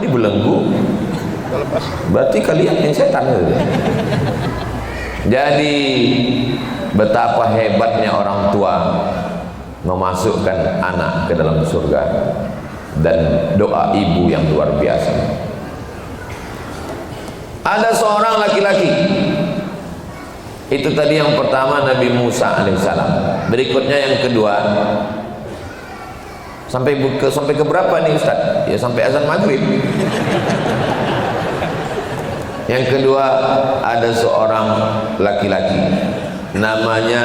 dibelenggu? Berarti kalian yang setan. Jadi betapa hebatnya orang tua memasukkan anak ke dalam surga, dan doa ibu yang luar biasa. Ada seorang laki-laki, itu tadi yang pertama Nabi Musa alaihissalam. Berikutnya yang kedua, sampai ke berapa nih Ustaz? Ya sampai azan maghrib. Yang kedua, ada seorang laki-laki namanya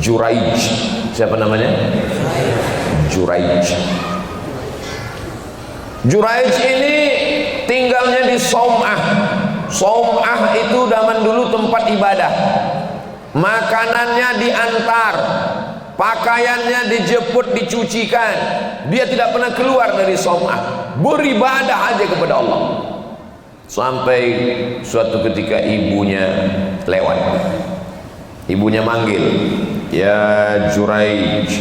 Juraij. Siapa namanya? Juraij. Juraij ini tinggalnya di Saum'ah. Saum'ah itu zaman dulu tempat ibadah. Makanannya diantar, pakaiannya dijemput, dicucikan. Dia tidak pernah keluar dari Saum'ah, beribadah aja kepada Allah. Sampai suatu ketika ibunya lewat. Ibunya manggil, "Ya Juraij."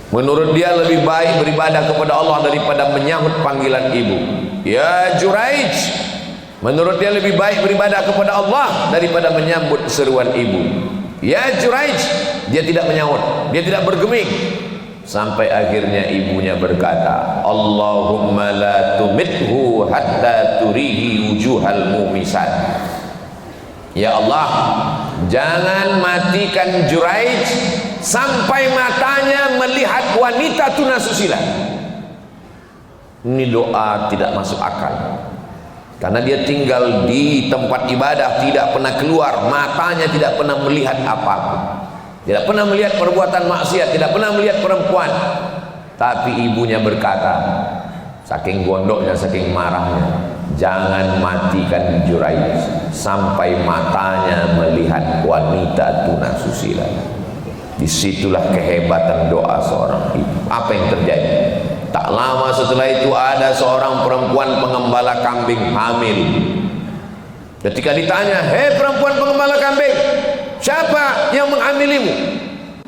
Menurut dia lebih baik beribadah kepada Allah daripada menyahut panggilan ibu. "Ya Juraij." Menurut dia lebih baik beribadah kepada Allah daripada menyambut seruan ibu. "Ya Juraij." Dia tidak menyahut, dia tidak bergeming. Sampai akhirnya ibunya berkata, "Allahumma la tumithu hatta turihi wujuhal mumisat." Ya Allah, jangan matikan Juraij sampai matanya melihat wanita tunasusila. Ini doa tidak masuk akal, karena dia tinggal di tempat ibadah, tidak pernah keluar, matanya tidak pernah melihat apapun, tidak pernah melihat perbuatan maksiat, tidak pernah melihat perempuan. Tapi ibunya berkata, saking gondoknya, saking marahnya, "Jangan matikan Juraij sampai matanya melihat wanita tunasusila." Disitulah kehebatan doa seorang ibu. Apa yang terjadi? Tak lama setelah itu ada seorang perempuan pengembala kambing hamil. Ketika ditanya, "Hei perempuan pengembala kambing, siapa yang menghamilimu?"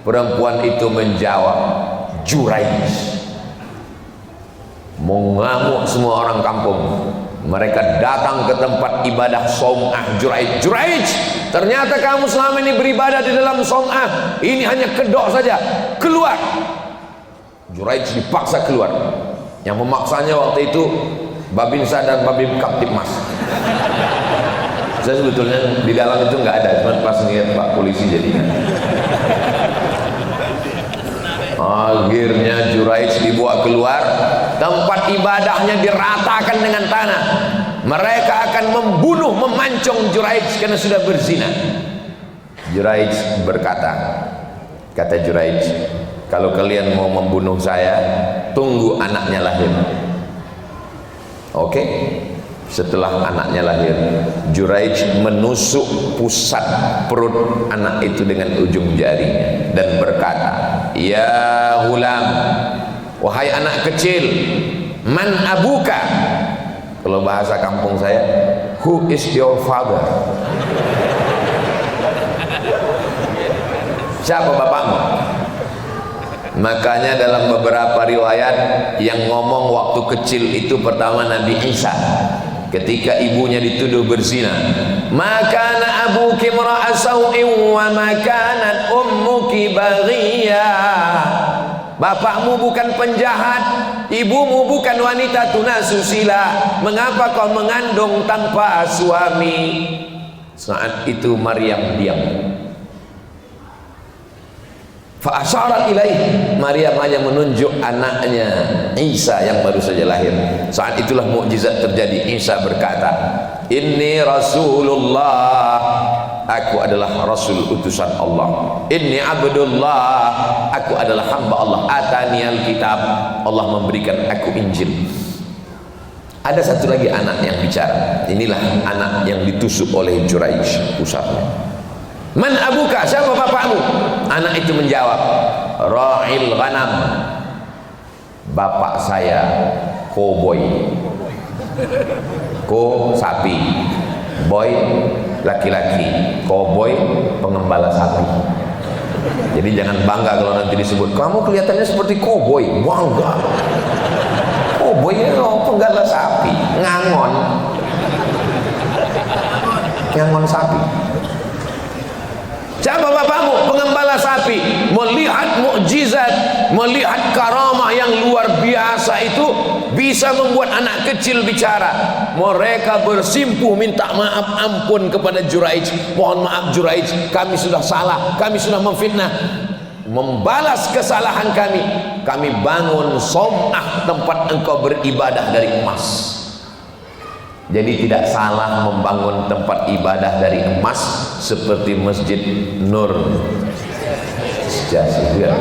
Perempuan itu menjawab, "Juraij." Mengamuk semua orang kampung. Mereka datang ke tempat ibadah Saum'ah Juraij. "Juraij, ternyata kamu selama ini beribadah di dalam Saum'ah. Ini hanya kedok saja. Keluar." Juraij dipaksa keluar. Yang memaksanya waktu itu Babinsa dan Babim Kaptipmas. Saya sebetulnya di dalam itu nggak ada, cuma pas lihat Pak polisi jadi. Akhirnya Juraij dibawa keluar, tempat ibadahnya diratakan dengan tanah. Mereka akan membunuh, memancung Juraij karena sudah berzina. Juraij berkata, kata Juraij, "Kalau kalian mau membunuh saya, tunggu anaknya lahir." Oke. Setelah anaknya lahir, Juraij menusuk pusat perut anak itu dengan ujung jarinya dan berkata, "Ya hulam, wahai anak kecil, man abuka?" Kalau bahasa kampung saya, "Who is your father?" Siapa bapakmu? Makanya dalam beberapa riwayat yang ngomong waktu kecil itu pertama Nabi Isa. Ketika ibunya dituduh berzina, "Makana abuki imra'a sau'in wa makanat ummuki baghiyah." Bapakmu bukan penjahat, ibumu bukan wanita tunasusila. Mengapa kau mengandung tanpa suami? Saat itu Maryam diam. Fa'asyarat ilaih, Maryam hanya menunjuk anaknya Isa yang baru saja lahir. Saat itulah mukjizat terjadi. Isa berkata, "Inni Rasulullah, aku adalah Rasul utusan Allah. Inni Abdullah, aku adalah hamba Allah. Ataniyal kitab, Allah memberikan aku Injil." Ada satu lagi anak yang bicara. Inilah anak yang ditusuk oleh Juraij pusatnya. "Man abuka?" Siapa bapakmu? Anak itu menjawab, "Ra'il ghanam." Bapak saya koboi. Ko sapi, boy laki-laki, koboi pengembala sapi. Jadi jangan bangga kalau nanti disebut, "Kamu kelihatannya seperti koboi." Bangga. menggala sapi, ngangon sapi. Siapa bapakmu? Pengembala sapi. Melihat mukjizat, melihat karamah yang luar biasa itu bisa membuat anak kecil bicara. Mereka bersimpuh minta maaf ampun kepada Juraij. Mohon maaf Juraij, kami sudah salah, kami sudah memfitnah. Membalas kesalahan kami, kami bangun som'ah, tempat engkau beribadah dari emas. Jadi tidak salah membangun tempat ibadah dari emas seperti Masjid Nur Jasir.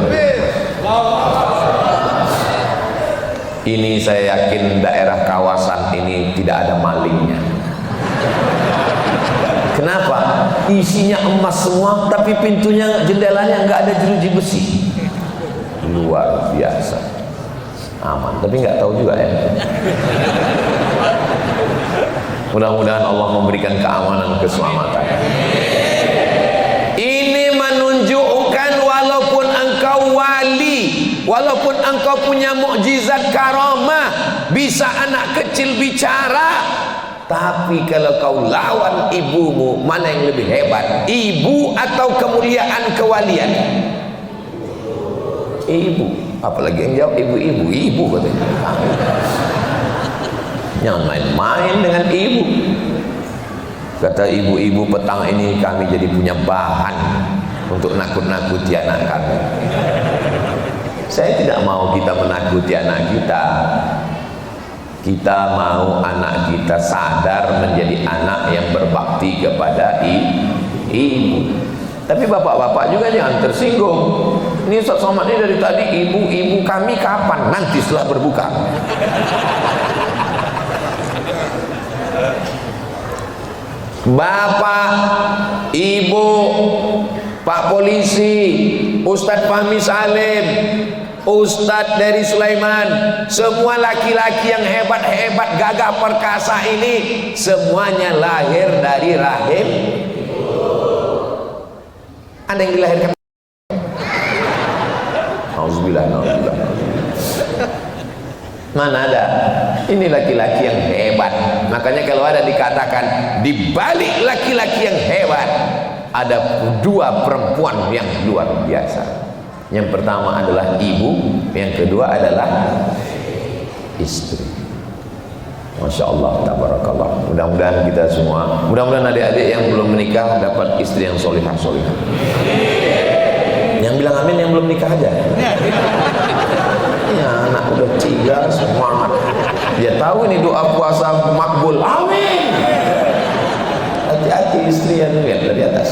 Ini saya yakin daerah kawasan ini tidak ada malingnya. Kenapa? Isinya emas semua, tapi pintunya, jendelanya nggak ada jeruji besi. Luar biasa. Aman, tapi nggak tahu juga ya. Mudah-mudahan Allah memberikan keamanan, keselamatan. Ini menunjukkan walaupun engkau wali, walaupun engkau punya mukjizat karamah, bisa anak kecil bicara, tapi kalau kau lawan ibumu, mana yang lebih hebat? Ibu atau kemuliaan kewalian? Ibu. Apalagi yang jawab ibu-ibu, ibu katanya. Jangan main-main dengan ibu. Kata ibu-ibu, petang ini kami jadi punya bahan untuk nakut-nakuti anak kami. Saya tidak mau kita menakuti anak kita. Kita mau anak kita sadar menjadi anak yang berbakti kepada ibu. Tapi bapak-bapak juga jangan tersinggung. Ini Ustaz Somad ini dari tadi ibu-ibu kami kapan? Nanti setelah berbuka. Bapak, ibu, Pak Polisi, Ustadz Fahmi Salim, Ustadz dari Sulaiman, semua laki-laki yang hebat-hebat, gagah perkasa ini, semuanya lahir dari rahim. Ada yang dilahirkan. Auzubillah, nauzubillah. Mana ada? Ini laki-laki yang hebat. Makanya kalau ada dikatakan di balik laki-laki yang hebat ada dua perempuan yang luar biasa. Yang pertama adalah ibu, yang kedua adalah istri. Masya Allah, tabarakallah. Mudah-mudahan kita semua, mudah-mudahan adik-adik yang belum menikah dapat istri yang solihah-solihah. Yang bilang amin yang belum nikah aja. Ya, anak udah 3 semangat. Dia tahu ini doa puasa makbul. Amin. Hati-hati istri yang lihat dari atas.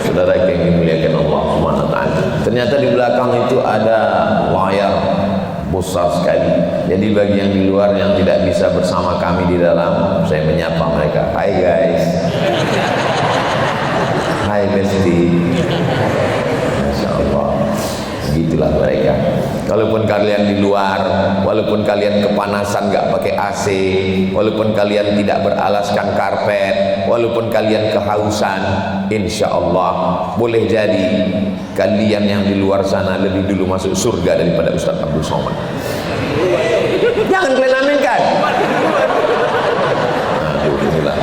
Saudara yang dimuliakan Allah Subhanahu wa taala. Ternyata di belakang itu ada layar besar sekali. Jadi bagi yang di luar yang tidak bisa bersama kami di dalam, saya menyapa mereka. Hai guys. Hai bestie. Masya Allah. Begitulah mereka. Walaupun kalian di luar, walaupun kalian kepanasan gak pakai AC, walaupun kalian tidak beralaskan karpet, walaupun kalian kehausan, insya Allah boleh jadi kalian yang di luar sana lebih dulu masuk surga daripada Ustaz Abdul Somad. Jangan kalian aminkan. Inilah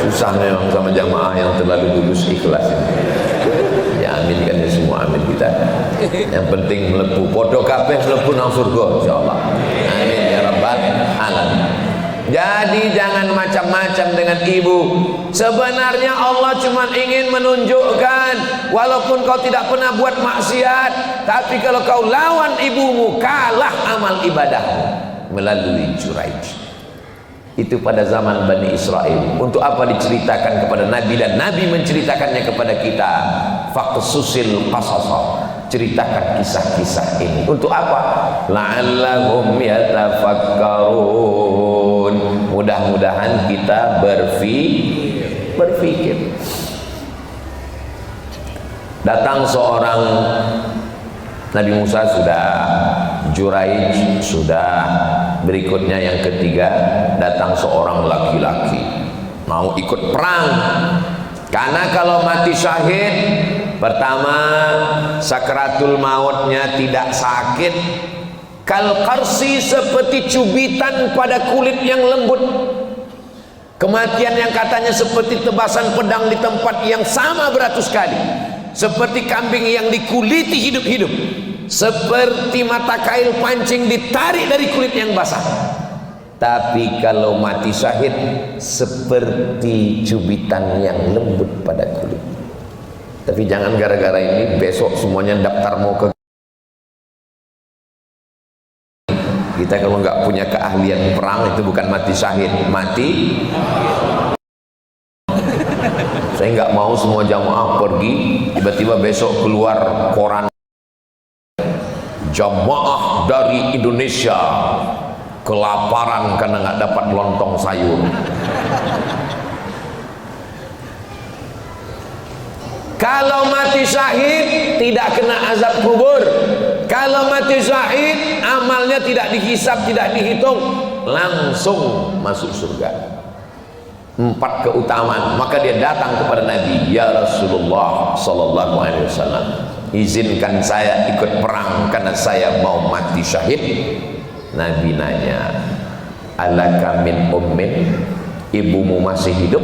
susah memang sama jamaah yang terlalu tulus ikhlas. Ya aminkan ya semua, amin kita. Yang penting melepuh podo kabeh melepuh nang surga insyaallah. Amin ya rabbal alamin. Jadi jangan macam-macam dengan ibu. Sebenarnya Allah cuma ingin menunjukkan walaupun kau tidak pernah buat maksiat, tapi kalau kau lawan ibumu, kalah amal ibadahmu melalui Juraij. Itu pada zaman Bani Israel. Untuk apa diceritakan kepada Nabi dan Nabi menceritakannya kepada kita? Faqsusil qasasa. Ceritakan kisah-kisah ini. Untuk apa? La'allahum yatafakkarun. Mudah-mudahan kita berpikir. Datang seorang Nabi Musa sudah, Juraij sudah, berikutnya yang ketiga datang seorang laki-laki mau ikut perang. Karena kalau mati syahid, pertama sakratul mautnya tidak sakit, Kal qarsi, seperti cubitan pada kulit yang lembut. Kematian yang katanya seperti tebasan pedang di tempat yang sama beratus kali. Seperti kambing yang dikuliti hidup-hidup. Seperti mata kail pancing ditarik dari kulit yang basah. Tapi kalau mati syahid, seperti cubitan yang lembut pada kulit. Tapi jangan gara-gara ini besok semuanya daftar mau ke kita. Kalau nggak punya keahlian perang, itu bukan mati syahid, mati. Saya nggak mau semua jamaah pergi tiba-tiba besok keluar koran jamaah dari Indonesia kelaparan karena nggak dapat lontong sayur. Kalau mati syahid tidak kena azab kubur. Kalau mati syahid amalnya tidak dihisab, tidak dihitung, langsung masuk surga. 4 keutamaan. Maka dia datang kepada Nabi, ya Rasulullah sallallahu alaihi wasallam, izinkan saya ikut perang karena saya mau mati syahid. Nabi nanya, alaka min ummin, ibumu masih hidup?